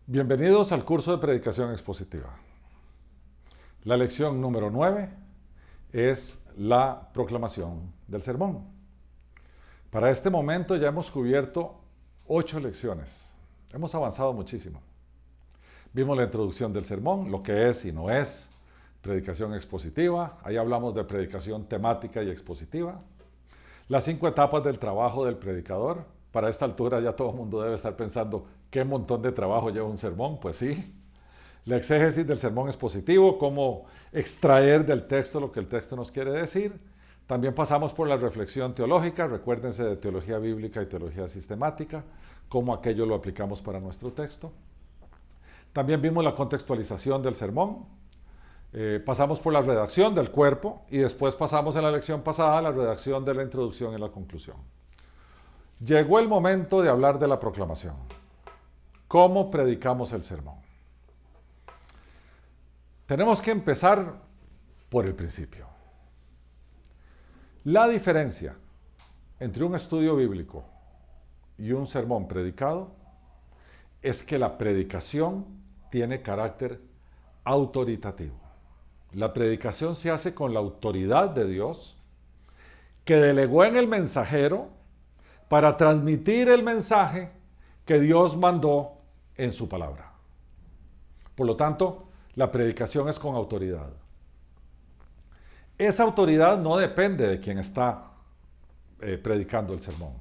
Bienvenidos al curso de Predicación Expositiva. La lección número 9 es la proclamación del sermón. Para este momento ya hemos cubierto 8 lecciones. Hemos avanzado muchísimo. Vimos la introducción del sermón, lo que es y no es predicación expositiva. Ahí hablamos de predicación temática y expositiva. Las 5 etapas del trabajo del predicador. Para esta altura ya todo el mundo debe estar pensando qué montón de trabajo lleva un sermón. Pues sí. La exégesis del sermón expositivo, cómo extraer del texto lo que el texto nos quiere decir. También pasamos por la reflexión teológica, recuérdense de teología bíblica y teología sistemática, cómo aquello lo aplicamos para nuestro texto. También vimos la contextualización del sermón, pasamos por la redacción del cuerpo y después pasamos en la lección pasada a la redacción de la introducción y la conclusión. Llegó el momento de hablar de la proclamación. ¿Cómo predicamos el sermón? Tenemos que empezar por el principio. La diferencia entre un estudio bíblico y un sermón predicado es que la predicación tiene carácter autoritativo. La predicación se hace con la autoridad de Dios, que delegó en el mensajero para transmitir el mensaje que Dios mandó en su palabra. Por lo tanto, la predicación es con autoridad. Esa autoridad no depende de quien está predicando el sermón.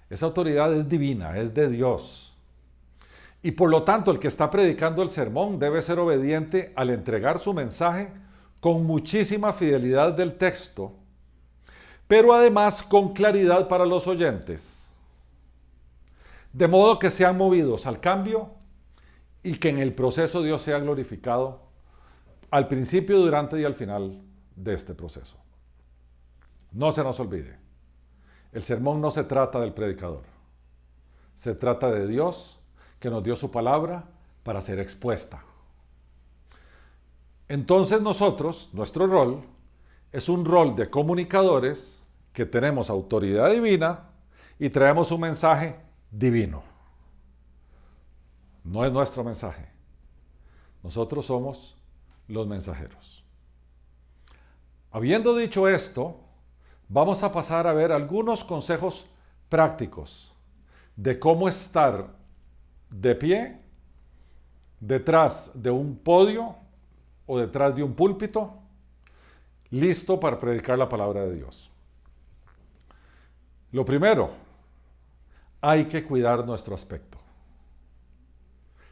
Esa autoridad es divina, es de Dios. Y por lo tanto, el que está predicando el sermón debe ser obediente al entregar su mensaje con muchísima fidelidad del texto, pero además con claridad para los oyentes. De modo que sean movidos al cambio y que en el proceso Dios sea glorificado al principio, durante y al final de este proceso. No se nos olvide, el sermón no se trata del predicador, se trata de Dios que nos dio su palabra para ser expuesta. Entonces nosotros, nuestro rol, es un rol de comunicadores que tenemos autoridad divina y traemos un mensaje divino. No es nuestro mensaje. Nosotros somos los mensajeros. Habiendo dicho esto, vamos a pasar a ver algunos consejos prácticos de cómo estar de pie, detrás de un podio o detrás de un púlpito, listo para predicar la palabra de Dios. Lo primero, hay que cuidar nuestro aspecto.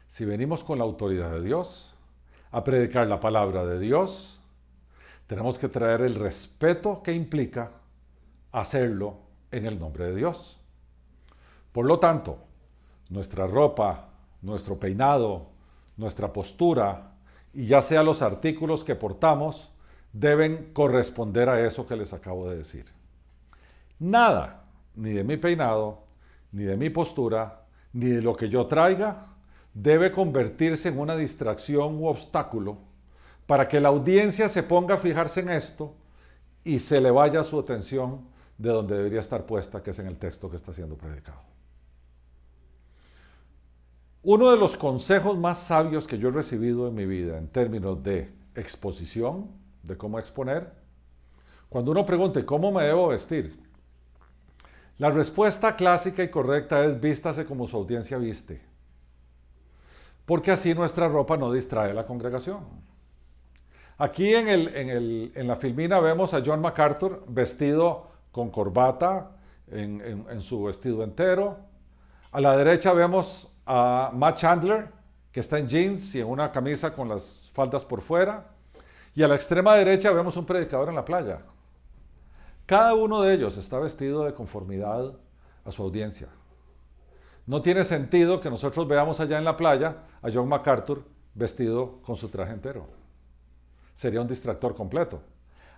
Si venimos con la autoridad de Dios a predicar la palabra de Dios, tenemos que traer el respeto que implica hacerlo en el nombre de Dios. Por lo tanto, nuestra ropa, nuestro peinado, nuestra postura y ya sea los artículos que portamos deben corresponder a eso que les acabo de decir. Nada, ni de mi peinado, ni de mi postura, ni de lo que yo traiga, debe convertirse en una distracción u obstáculo para que la audiencia se ponga a fijarse en esto y se le vaya su atención de donde debería estar puesta, que es en el texto que está siendo predicado. Uno de los consejos más sabios que yo he recibido en mi vida en términos de exposición, de cómo exponer, cuando uno pregunta ¿cómo me debo vestir? La respuesta clásica y correcta es vístase como su audiencia viste, porque así nuestra ropa no distrae a la congregación. Aquí en la filmina vemos a John MacArthur vestido con corbata, en su vestido entero. A la derecha vemos a Matt Chandler, que está en jeans y en una camisa con las faldas por fuera. Y a la extrema derecha vemos un predicador en la playa. Cada uno de ellos está vestido de conformidad a su audiencia. No tiene sentido que nosotros veamos allá en la playa a John MacArthur vestido con su traje entero. Sería un distractor completo.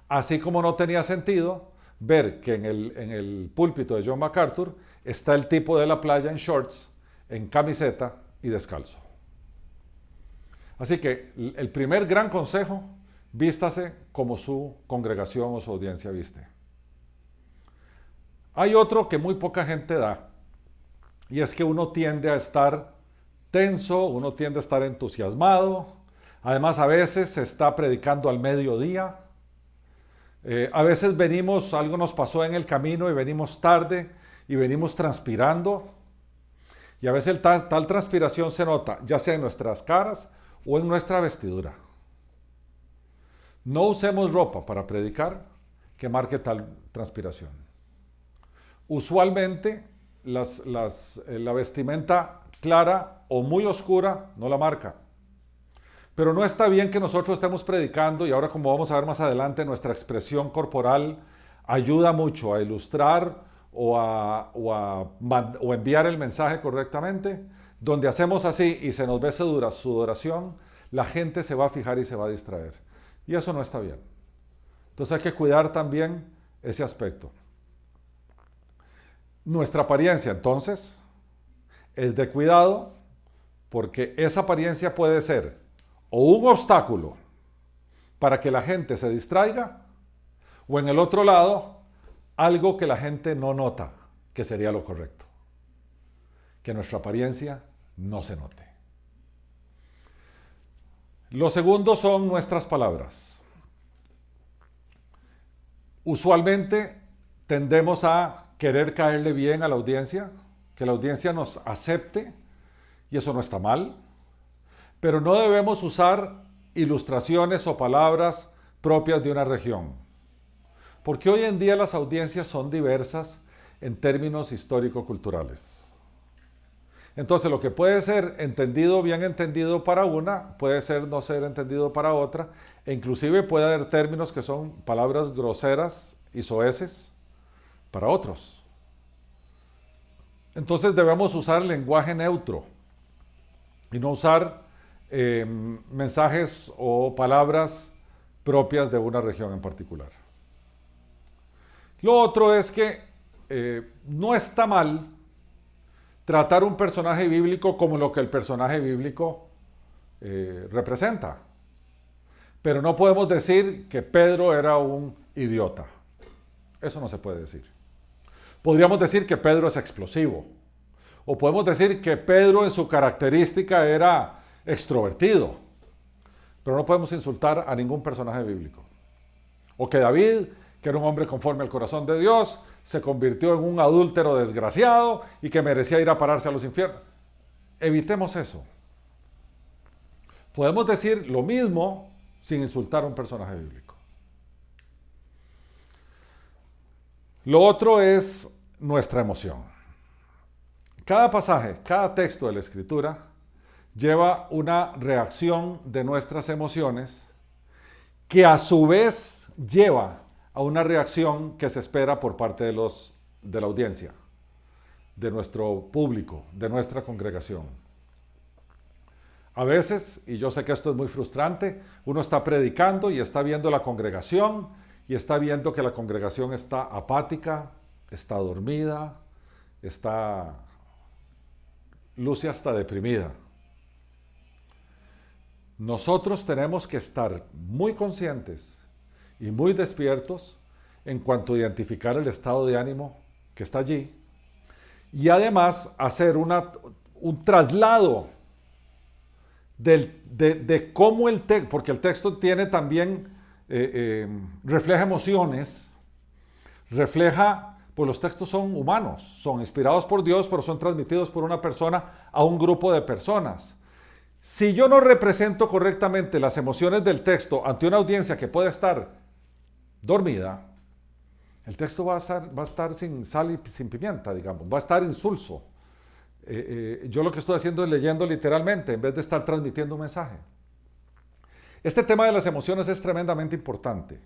Así como no tenía sentido ver que en el púlpito de John MacArthur está el tipo de la playa en shorts, en camiseta y descalzo. Así que el primer gran consejo, vístase como su congregación o su audiencia viste. Hay otro que muy poca gente da, y es que uno tiende a estar tenso, uno tiende a estar entusiasmado. Además, a veces se está predicando al mediodía. A veces venimos, algo nos pasó en el camino y venimos tarde y venimos transpirando. Y a veces tal transpiración se nota, ya sea en nuestras caras o en nuestra vestidura. No usemos ropa para predicar que marque tal transpiración. Usualmente la vestimenta clara o muy oscura no la marca. Pero no está bien que nosotros estemos predicando, y ahora, como vamos a ver más adelante, nuestra expresión corporal ayuda mucho a ilustrar o enviar el mensaje correctamente. Donde hacemos así y se nos ve sudoración, la gente se va a fijar y se va a distraer. Y eso no está bien. Entonces hay que cuidar también ese aspecto. Nuestra apariencia, entonces, es de cuidado, porque esa apariencia puede ser o un obstáculo para que la gente se distraiga, o en el otro lado, algo que la gente no nota, que sería lo correcto. Que nuestra apariencia no se note. Lo segundo son nuestras palabras. Usualmente tendemos a querer caerle bien a la audiencia, que la audiencia nos acepte, y eso no está mal. Pero no debemos usar ilustraciones o palabras propias de una región. Porque hoy en día las audiencias son diversas en términos histórico-culturales. Entonces, lo que puede ser entendido, bien entendido para una, puede ser no ser entendido para otra, e inclusive puede haber términos que son palabras groseras y soeces para otros. Entonces debemos usar lenguaje neutro y no usar mensajes o palabras propias de una región en particular. Lo otro es que no está mal tratar un personaje bíblico como lo que el personaje bíblico representa. Pero no podemos decir que Pedro era un idiota. Eso no se puede decir. Podríamos decir que Pedro es explosivo. O podemos decir que Pedro en su característica era extrovertido. Pero no podemos insultar a ningún personaje bíblico. O que David, que era un hombre conforme al corazón de Dios, se convirtió en un adúltero desgraciado y que merecía ir a pararse a los infiernos. Evitemos eso. Podemos decir lo mismo sin insultar a un personaje bíblico. Lo otro es nuestra emoción. Cada pasaje, cada texto de la Escritura lleva una reacción de nuestras emociones que a su vez lleva a una reacción que se espera por parte de la audiencia, de nuestro público, de nuestra congregación. A veces, y yo sé que esto es muy frustrante, uno está predicando y está viendo la congregación y está viendo que la congregación está apática, está dormida, luce hasta deprimida. Nosotros tenemos que estar muy conscientes y muy despiertos en cuanto a identificar el estado de ánimo que está allí y además hacer un traslado de cómo el texto, porque el texto tiene también, refleja emociones, pues los textos son humanos, son inspirados por Dios, pero son transmitidos por una persona a un grupo de personas. Si yo no represento correctamente las emociones del texto ante una audiencia que puede estar dormida, el texto va a estar sin sal y sin pimienta, digamos, va a estar insulso. Yo lo que estoy haciendo es leyendo literalmente en vez de estar transmitiendo un mensaje. Este tema de las emociones es tremendamente importante,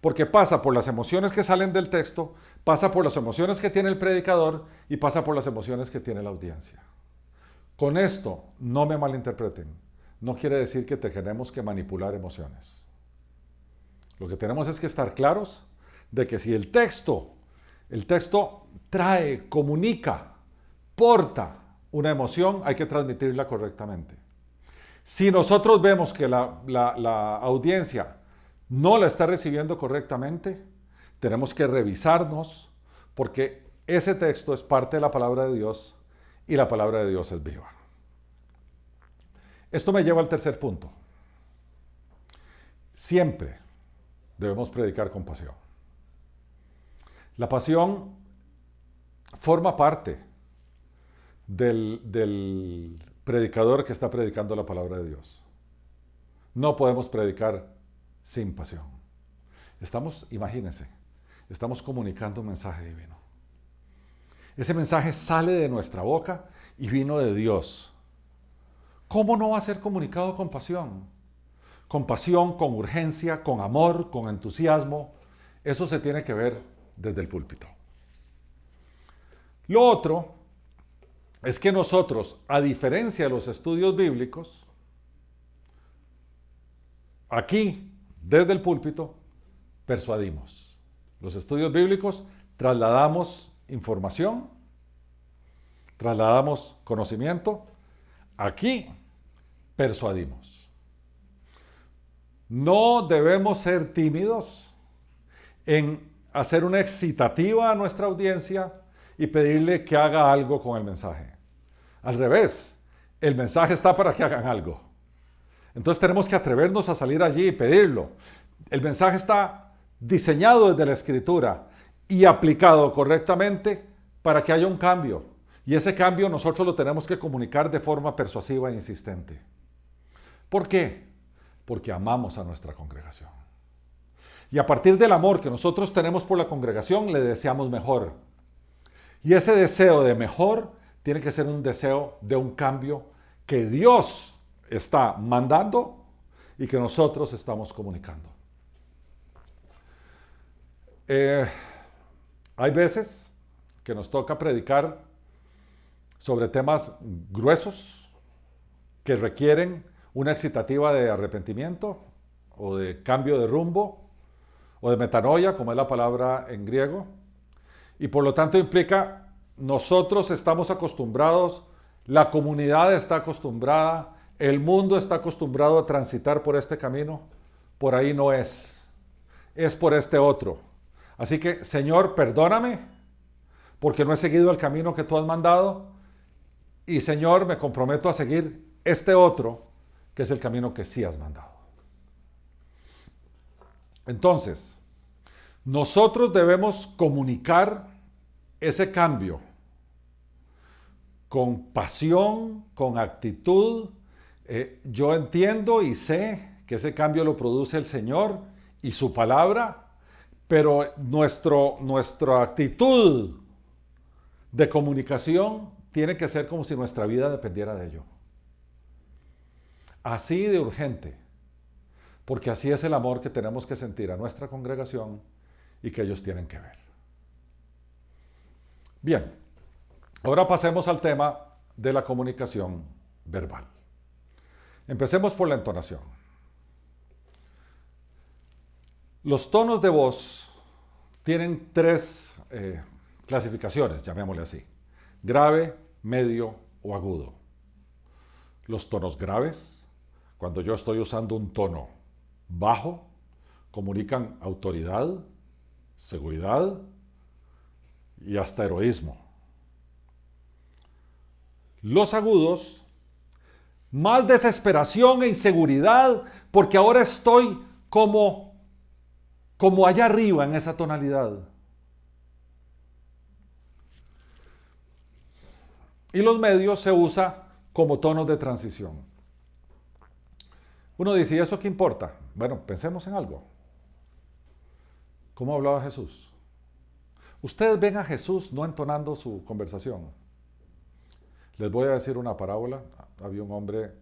porque pasa por las emociones que salen del texto, pasa por las emociones que tiene el predicador y pasa por las emociones que tiene la audiencia. Con esto, no me malinterpreten, no quiere decir que tenemos que manipular emociones. Lo que tenemos es que estar claros de que si el texto trae, comunica, porta una emoción, hay que transmitirla correctamente. Si nosotros vemos que la audiencia no la está recibiendo correctamente, tenemos que revisarnos, porque ese texto es parte de la palabra de Dios y la palabra de Dios es viva. Esto me lleva al tercer punto. Siempre debemos predicar con pasión. La pasión forma parte del predicador que está predicando la palabra de Dios. No podemos predicar sin pasión. Imagínense, estamos comunicando un mensaje divino. Ese mensaje sale de nuestra boca y vino de Dios. ¿Cómo no va a ser comunicado con pasión? Con pasión, con urgencia, con amor, con entusiasmo. Eso se tiene que ver desde el púlpito. Lo otro es que nosotros, a diferencia de los estudios bíblicos, aquí, desde el púlpito, persuadimos. Los estudios bíblicos trasladamos información, trasladamos conocimiento. Aquí persuadimos. No debemos ser tímidos en hacer una excitativa a nuestra audiencia y pedirle que haga algo con el mensaje. Al revés, el mensaje está para que hagan algo. Entonces tenemos que atrevernos a salir allí y pedirlo. El mensaje está diseñado desde la Escritura y aplicado correctamente para que haya un cambio. Y ese cambio nosotros lo tenemos que comunicar de forma persuasiva e insistente. ¿Por qué? Porque amamos a nuestra congregación. Y a partir del amor que nosotros tenemos por la congregación, le deseamos mejor. Y ese deseo de mejor tiene que ser un deseo de un cambio que Dios está mandando y que nosotros estamos comunicando. Hay veces que nos toca predicar sobre temas gruesos que requieren una excitativa de arrepentimiento o de cambio de rumbo o de metanoia, como es la palabra en griego, y por lo tanto implica nosotros estamos acostumbrados, la comunidad está acostumbrada, el mundo está acostumbrado a transitar por este camino, por ahí no es por este otro. Así que, Señor, perdóname, porque no he seguido el camino que tú has mandado, y Señor, me comprometo a seguir este otro, que es el camino que sí has mandado. Entonces, nosotros debemos comunicar ese cambio con pasión, con actitud. Yo entiendo y sé que ese cambio lo produce el Señor y su palabra, pero nuestra actitud de comunicación tiene que ser como si nuestra vida dependiera de ello. Así de urgente, porque así es el amor que tenemos que sentir a nuestra congregación y que ellos tienen que ver. Bien, ahora pasemos al tema de la comunicación verbal. Empecemos por la entonación. Los tonos de voz tienen tres clasificaciones, llamémosle así: grave, medio o agudo. Los tonos graves, cuando yo estoy usando un tono bajo, comunican autoridad, seguridad y hasta heroísmo. Los agudos, más desesperación e inseguridad, porque ahora estoy como allá arriba en esa tonalidad. Y los medios se usa como tonos de transición. Uno dice, ¿y eso qué importa? Bueno, pensemos en algo. ¿Cómo hablaba Jesús? Ustedes ven a Jesús no entonando su conversación. Les voy a decir una parábola. Había un hombre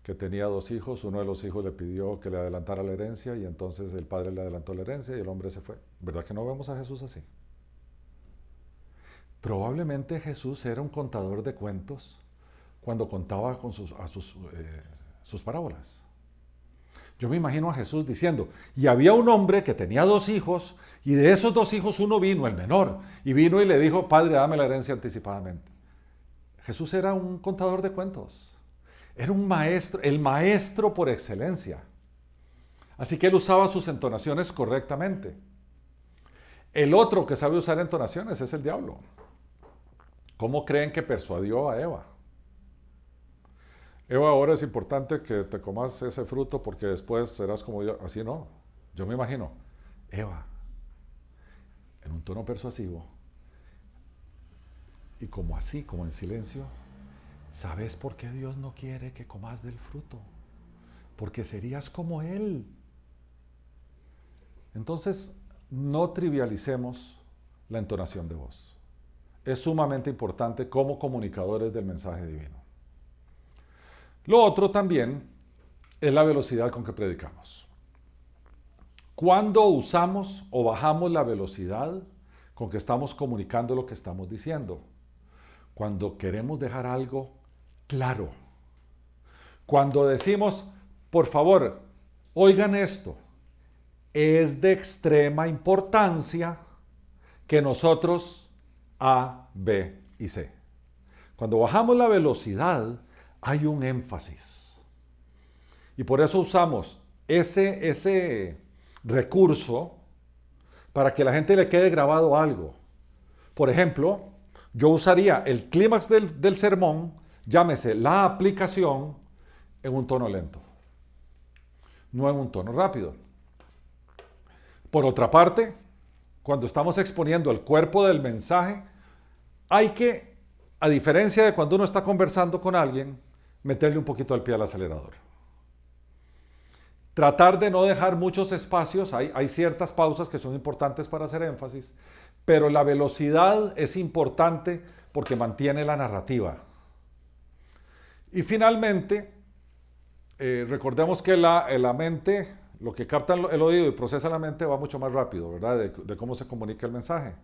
que tenía 2 hijos. Uno de los hijos le pidió que le adelantara la herencia y entonces el padre le adelantó la herencia y el hombre se fue. ¿Verdad que no vemos a Jesús así? Probablemente Jesús era un contador de cuentos cuando contaba con sus parábolas. Yo me imagino a Jesús diciendo, y había un hombre que tenía 2 hijos, y de esos 2 hijos uno vino, el menor, y vino y le dijo, padre, dame la herencia anticipadamente. Jesús era un contador de cuentos, era un maestro, el maestro por excelencia. Así que él usaba sus entonaciones correctamente. El otro que sabe usar entonaciones es el diablo. ¿Cómo creen que persuadió a Eva? Eva, ahora es importante que te comas ese fruto porque después serás como yo. Así no. Yo me imagino, Eva, en un tono persuasivo y como así, como en silencio, ¿sabes por qué Dios no quiere que comas del fruto? Porque serías como Él. Entonces, no trivialicemos la entonación de voz. Es sumamente importante como comunicadores del mensaje divino. Lo otro también es la velocidad con que predicamos. ¿Cuándo usamos o bajamos la velocidad con que estamos comunicando lo que estamos diciendo? Cuando queremos dejar algo claro. Cuando decimos, por favor, oigan esto, es de extrema importancia que nosotros A, B y C. Cuando bajamos la velocidad, hay un énfasis. Y por eso usamos ese recurso para que a la gente le quede grabado algo. Por ejemplo, yo usaría el clímax del sermón, llámese la aplicación, en un tono lento, no en un tono rápido. Por otra parte, cuando estamos exponiendo el cuerpo del mensaje, hay que, a diferencia de cuando uno está conversando con alguien, meterle un poquito al pie al acelerador. Tratar de no dejar muchos espacios, hay ciertas pausas que son importantes para hacer énfasis, pero la velocidad es importante porque mantiene la narrativa. Y finalmente, recordemos que la mente, lo que capta el oído y procesa la mente va mucho más rápido, ¿verdad? De cómo se comunica el mensaje.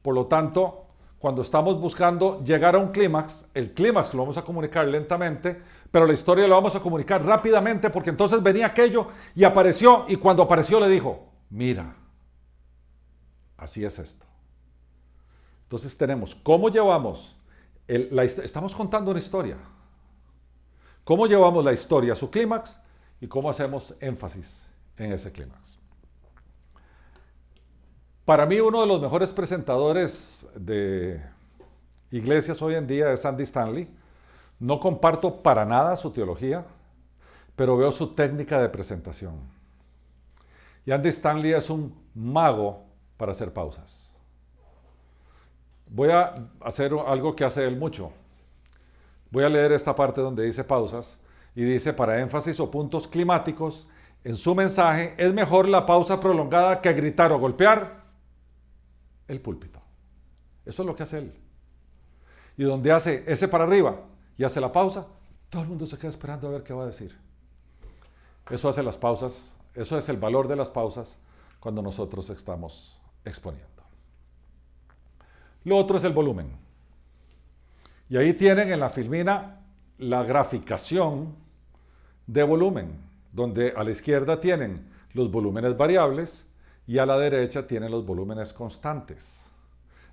Por lo tanto, cuando estamos buscando llegar a un clímax, el clímax lo vamos a comunicar lentamente, pero la historia la vamos a comunicar rápidamente porque entonces venía aquello y apareció, y cuando apareció le dijo, mira, así es esto. Entonces tenemos cómo llevamos, estamos contando una historia, cómo llevamos la historia a su clímax y cómo hacemos énfasis en ese clímax. Para mí uno de los mejores presentadores de iglesias hoy en día es Andy Stanley. No comparto para nada su teología, pero veo su técnica de presentación. Y Andy Stanley es un mago para hacer pausas. Voy a hacer algo que hace él mucho. Voy a leer esta parte donde dice pausas y dice, para énfasis o puntos climáticos, en su mensaje es mejor la pausa prolongada que gritar o golpear el púlpito. Eso es lo que hace él. Y donde hace ese para arriba y hace la pausa, todo el mundo se queda esperando a ver qué va a decir. Eso hace las pausas, eso es el valor de las pausas cuando nosotros estamos exponiendo. Lo otro es el volumen. Y ahí tienen en la filmina la graficación de volumen, donde a la izquierda tienen los volúmenes variables y a la derecha tienen los volúmenes constantes.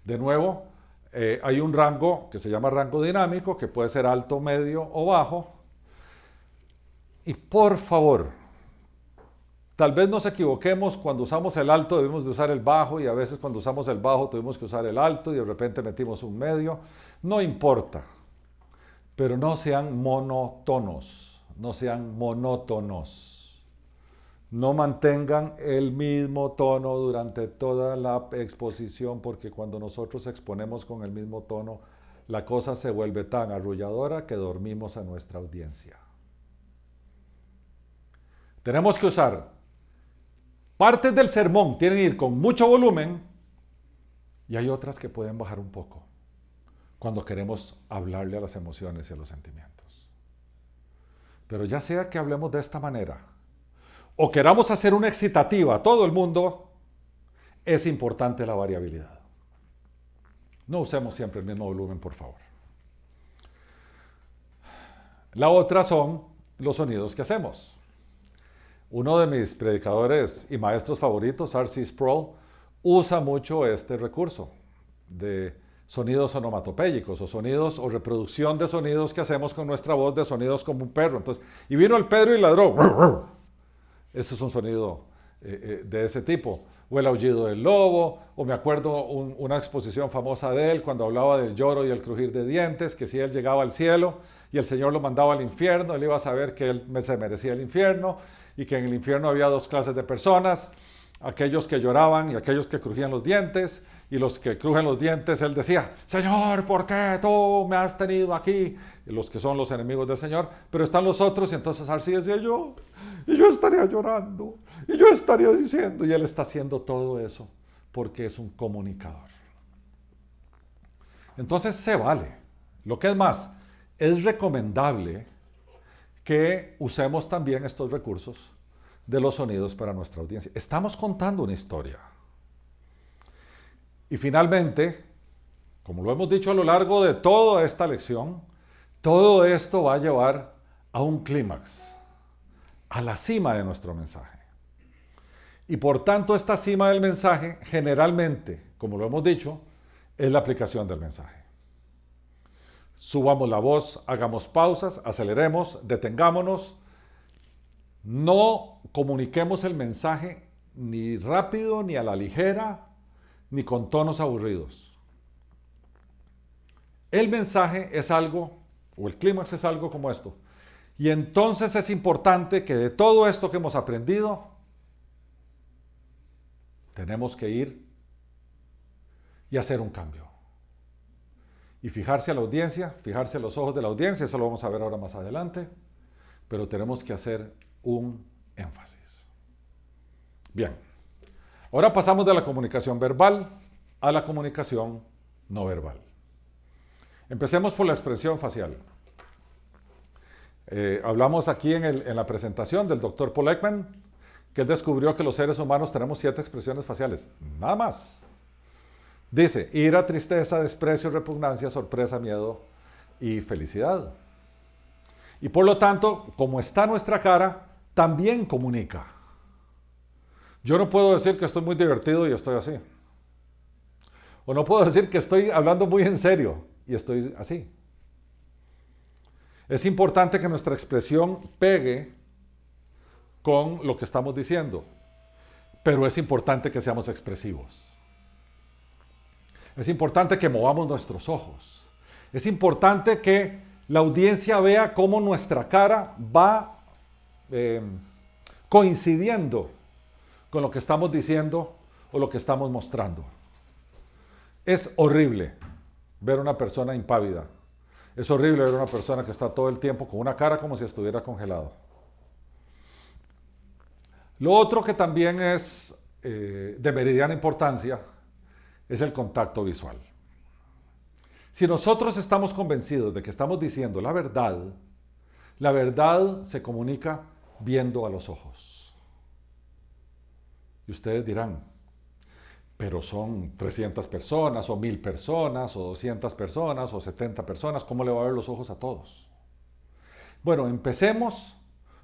De nuevo, hay un rango que se llama rango dinámico, que puede ser alto, medio o bajo. Y por favor, tal vez nos equivoquemos, cuando usamos el alto debemos de usar el bajo, y a veces cuando usamos el bajo tuvimos que usar el alto y de repente metimos un medio. No importa, pero no sean monotonos, no sean monótonos. No mantengan el mismo tono durante toda la exposición, porque cuando nosotros exponemos con el mismo tono, la cosa se vuelve tan arrulladora que dormimos a nuestra audiencia. Tenemos que usar partes del sermón, tienen que ir con mucho volumen, y hay otras que pueden bajar un poco cuando queremos hablarle a las emociones y a los sentimientos. Pero ya sea que hablemos de esta manera o queramos hacer una excitativa a todo el mundo, es importante la variabilidad. No usemos siempre el mismo volumen, por favor. La otra son los sonidos que hacemos. Uno de mis predicadores y maestros favoritos, R.C. Sproul, usa mucho este recurso de sonidos onomatopéyicos o sonidos o reproducción de sonidos que hacemos con nuestra voz, de sonidos como un perro. Entonces, y vino el Pedro y ladró. Este es un sonido de ese tipo. O el aullido del lobo, o me acuerdo una exposición famosa de él cuando hablaba del lloro y el crujir de dientes, que si él llegaba al cielo y el Señor lo mandaba al infierno, él iba a saber que él se merecía el infierno y que en el infierno había dos clases de personas, aquellos que lloraban y aquellos que crujían los dientes, y los que crujen los dientes, él decía, Señor, ¿por qué tú me has tenido aquí? Y los que son los enemigos del Señor, pero están los otros, y entonces así decía yo, y yo estaría llorando, y yo estaría diciendo, y él está haciendo todo eso, porque es un comunicador. Entonces se vale. Lo que es más, es recomendable que usemos también estos recursos de los sonidos para nuestra audiencia. Estamos contando una historia. Y finalmente, como lo hemos dicho a lo largo de toda esta lección, todo esto va a llevar a un clímax, a la cima de nuestro mensaje. Y por tanto, esta cima del mensaje, generalmente, como lo hemos dicho, es la aplicación del mensaje. Subamos la voz, hagamos pausas, aceleremos, detengámonos. No comuniquemos el mensaje ni rápido, ni a la ligera, ni con tonos aburridos. El mensaje es algo, o el clímax es algo como esto. Y entonces es importante que de todo esto que hemos aprendido, tenemos que ir y hacer un cambio. Y fijarse a la audiencia, fijarse a los ojos de la audiencia, eso lo vamos a ver ahora más adelante, pero tenemos que hacer un énfasis. Bien, ahora pasamos de la comunicación verbal a la comunicación no verbal. Empecemos por la expresión facial. Hablamos aquí en la presentación del Dr. Paul Ekman, que él descubrió que los seres humanos tenemos 7 expresiones faciales, nada más. Dice, ira, tristeza, desprecio, repugnancia, sorpresa, miedo y felicidad. Y por lo tanto, como está nuestra cara, también comunica. Yo no puedo decir que estoy muy divertido y estoy así. O no puedo decir que estoy hablando muy en serio y estoy así. Es importante que nuestra expresión pegue con lo que estamos diciendo, pero es importante que seamos expresivos. Es importante que movamos nuestros ojos. Es importante que la audiencia vea cómo nuestra cara va coincidiendo con lo que estamos diciendo o lo que estamos mostrando. Es horrible ver una persona impávida. Es horrible ver una persona que está todo el tiempo con una cara como si estuviera congelado. Lo otro que también es de meridiana importancia es el contacto visual. Si nosotros estamos convencidos de que estamos diciendo la verdad se comunica viendo a los ojos. Y ustedes dirán, pero son 300 personas, o 1000 personas, o 200 personas, o 70 personas, ¿cómo le va a ver los ojos a todos? Bueno, empecemos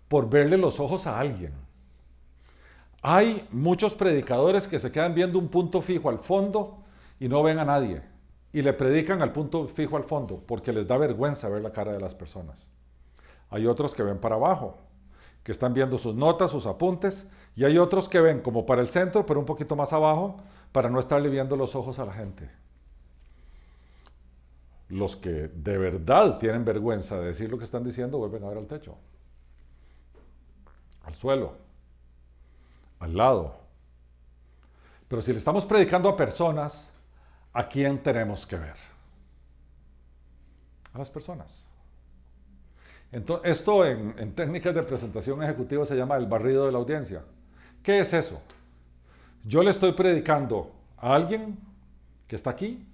por verle los ojos a alguien. Hay muchos predicadores que se quedan viendo un punto fijo al fondo y no ven a nadie. Y le predican al punto fijo al fondo porque les da vergüenza ver la cara de las personas. Hay otros que ven para abajo, que están viendo sus notas, sus apuntes, y hay otros que ven como para el centro, pero un poquito más abajo, para no estarle viendo los ojos a la gente. Los que de verdad tienen vergüenza de decir lo que están diciendo, vuelven a ver al techo, al suelo, al lado. Pero si le estamos predicando a personas, ¿a quién tenemos que ver? A las personas. Entonces, esto en técnicas de presentación ejecutiva se llama el barrido de la audiencia. ¿Qué es eso? Yo le estoy predicando a alguien que está aquí,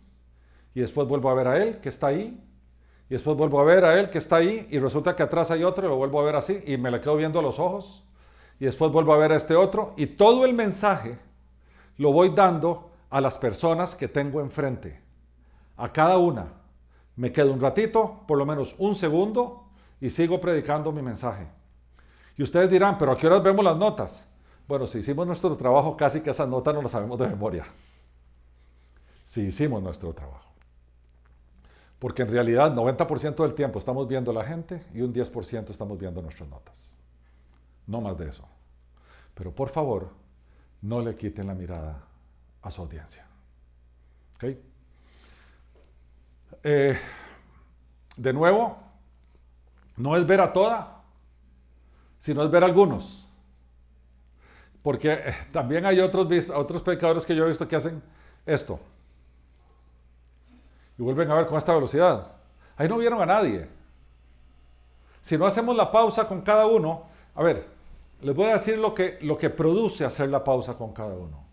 y después vuelvo a ver a él que está ahí, y después vuelvo a ver a él que está ahí, y resulta que atrás hay otro, y lo vuelvo a ver así, y me le quedo viendo a los ojos, y después vuelvo a ver a este otro, y todo el mensaje lo voy dando a las personas que tengo enfrente. A cada una me quedo un ratito, por lo menos un segundo, y sigo predicando mi mensaje. Y ustedes dirán, pero ¿a qué horas vemos las notas? Bueno, si hicimos nuestro trabajo, casi que esas notas no las sabemos de memoria. Si hicimos nuestro trabajo. Porque en realidad 90% del tiempo estamos viendo a la gente y un 10% estamos viendo nuestras notas. No más de eso. Pero por favor, no le quiten la mirada a su audiencia. ¿Ok? De nuevo, no es ver a toda, sino es ver a algunos. Porque también hay otros predicadores que yo he visto que hacen esto. Y vuelven a ver con esta velocidad. Ahí no vieron a nadie. Si no hacemos la pausa con cada uno, a ver, les voy a decir lo que produce hacer la pausa con cada uno.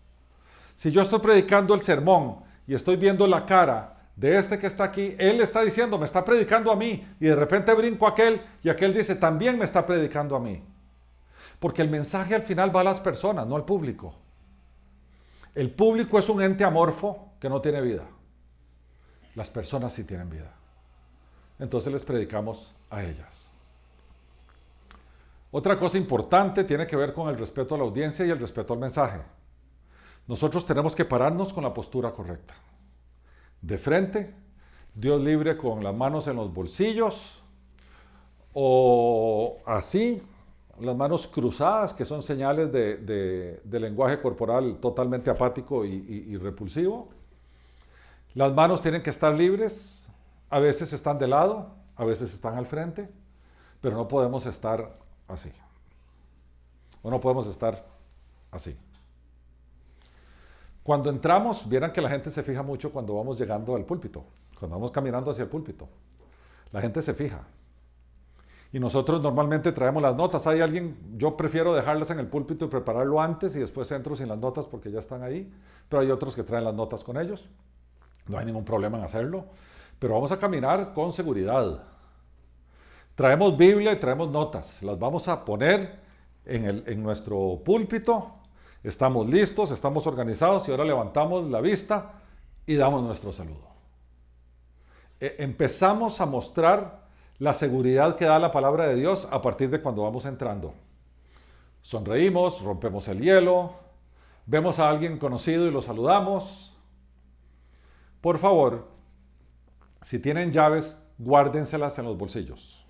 Si yo estoy predicando el sermón y estoy viendo la cara de este que está aquí, él está diciendo, me está predicando a mí, y de repente brinco a aquel, y aquel dice, también me está predicando a mí. Porque el mensaje al final va a las personas, no al público. El público es un ente amorfo que no tiene vida. Las personas sí tienen vida. Entonces les predicamos a ellas. Otra cosa importante tiene que ver con el respeto a la audiencia y el respeto al mensaje. Nosotros tenemos que pararnos con la postura correcta. De frente, Dios libre, con las manos en los bolsillos, o así, las manos cruzadas, que son señales de lenguaje corporal totalmente apático y repulsivo. Las manos tienen que estar libres, a veces están de lado, a veces están al frente, pero no podemos estar así. O no podemos estar así. Cuando entramos, vieran que la gente se fija mucho cuando vamos llegando al púlpito, cuando vamos caminando hacia el púlpito. La gente se fija. Y nosotros normalmente traemos las notas. Hay alguien, yo prefiero dejarlas en el púlpito y prepararlo antes y después entro sin las notas porque ya están ahí. Pero hay otros que traen las notas con ellos. No hay ningún problema en hacerlo. Pero vamos a caminar con seguridad. Traemos Biblia y traemos notas. Las vamos a poner en nuestro púlpito. Estamos listos, estamos organizados y ahora levantamos la vista y damos nuestro saludo. Empezamos a mostrar la seguridad que da la palabra de Dios a partir de cuando vamos entrando. Sonreímos, rompemos el hielo, vemos a alguien conocido y lo saludamos. Por favor, si tienen llaves, guárdenselas en los bolsillos.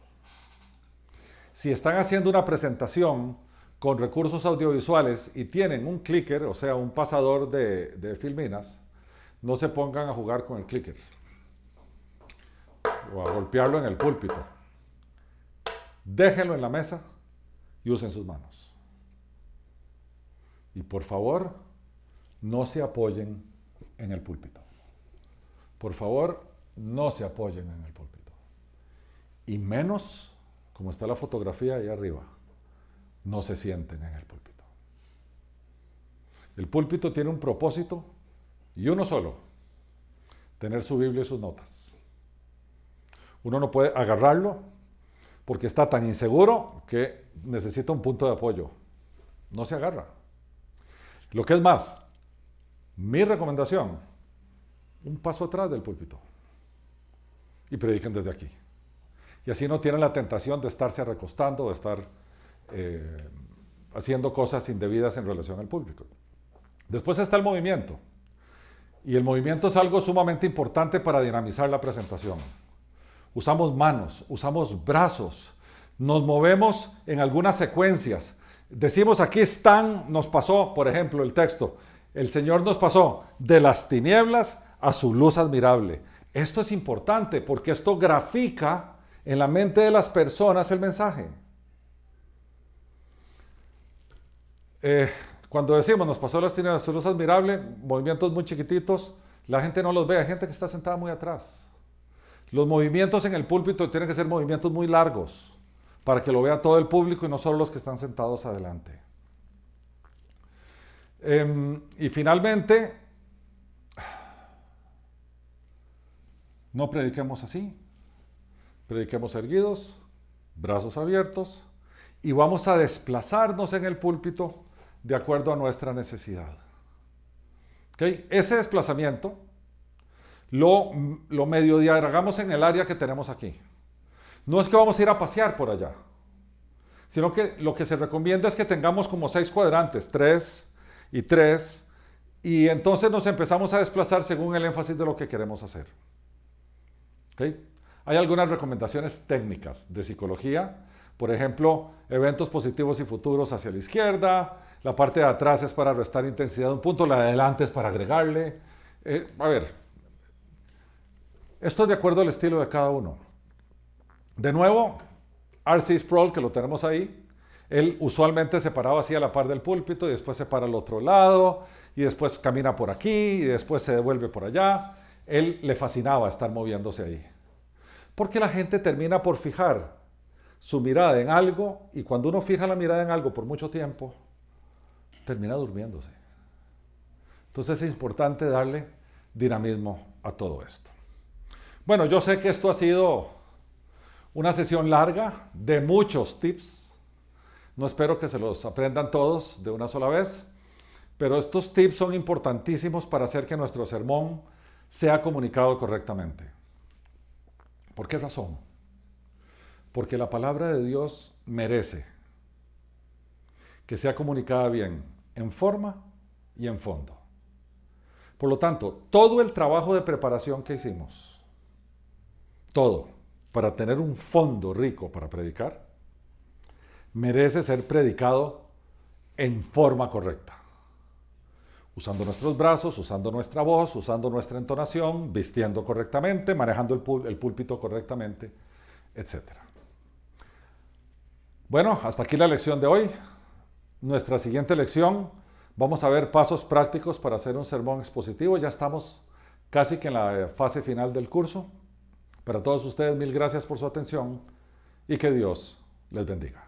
Si están haciendo una presentación con recursos audiovisuales y tienen un clicker, o sea, un pasador de filminas, no se pongan a jugar con el clicker o a golpearlo en el púlpito. Déjenlo en la mesa y usen sus manos. Y por favor, no se apoyen en el púlpito. Por favor, no se apoyen en el púlpito. Y menos, como está la fotografía ahí arriba, no se sienten en el púlpito. El púlpito tiene un propósito y uno solo: tener su Biblia y sus notas. Uno no puede agarrarlo porque está tan inseguro que necesita un punto de apoyo. No se agarra. Lo que es más, mi recomendación: un paso atrás del púlpito y prediquen desde aquí. Y así no tienen la tentación de estarse recostando o estar haciendo cosas indebidas en relación al público. Después está el movimiento. Y el movimiento es algo sumamente importante para dinamizar la presentación. Usamos manos, usamos brazos, nos movemos en algunas secuencias. Decimos, aquí están, nos pasó, por ejemplo, el texto, el Señor nos pasó de las tinieblas a su luz admirable. Esto es importante porque esto grafica en la mente de las personas el mensaje. Cuando decimos, nos pasó las tinieblas, su luz admirable, movimientos muy chiquititos, la gente no los ve, hay gente que está sentada muy atrás. Los movimientos en el púlpito tienen que ser movimientos muy largos para que lo vea todo el público y no solo los que están sentados adelante. Y finalmente, no prediquemos así. Prediquemos erguidos, brazos abiertos, y vamos a desplazarnos en el púlpito de acuerdo a nuestra necesidad. ¿Okay? Ese desplazamiento lo medio diagramamos en el área que tenemos aquí. No es que vamos a ir a pasear por allá, sino que lo que se recomienda es que tengamos como 6 cuadrantes, 3 y 3, y entonces nos empezamos a desplazar según el énfasis de lo que queremos hacer. ¿Okay? Hay algunas recomendaciones técnicas de psicología Por ejemplo, eventos positivos y futuros hacia la izquierda, la parte de atrás es para restar intensidad de un punto, la de adelante es para agregarle. A ver, esto es de acuerdo al estilo de cada uno. De nuevo, R.C. Sproul, que lo tenemos ahí, él usualmente se paraba así a la par del púlpito y después se para al otro lado y después camina por aquí y después se devuelve por allá. Él le fascinaba estar moviéndose ahí. Porque la gente termina por fijar su mirada en algo y cuando uno fija la mirada en algo por mucho tiempo, termina durmiéndose. Entonces es importante darle dinamismo a todo esto. Bueno, yo sé que esto ha sido una sesión larga de muchos tips. No espero que se los aprendan todos de una sola vez, pero estos tips son importantísimos para hacer que nuestro sermón sea comunicado correctamente. ¿Por qué razón? Porque la palabra de Dios merece que sea comunicada bien, en forma y en fondo. Por lo tanto, todo el trabajo de preparación que hicimos, todo, para tener un fondo rico para predicar, merece ser predicado en forma correcta. Usando nuestros brazos, usando nuestra voz, usando nuestra entonación, vistiendo correctamente, manejando el púlpito correctamente, etc. Bueno, hasta aquí la lección de hoy. Nuestra siguiente lección, vamos a ver pasos prácticos para hacer un sermón expositivo. Ya estamos casi que en la fase final del curso. Para todos ustedes, mil gracias por su atención y que Dios les bendiga.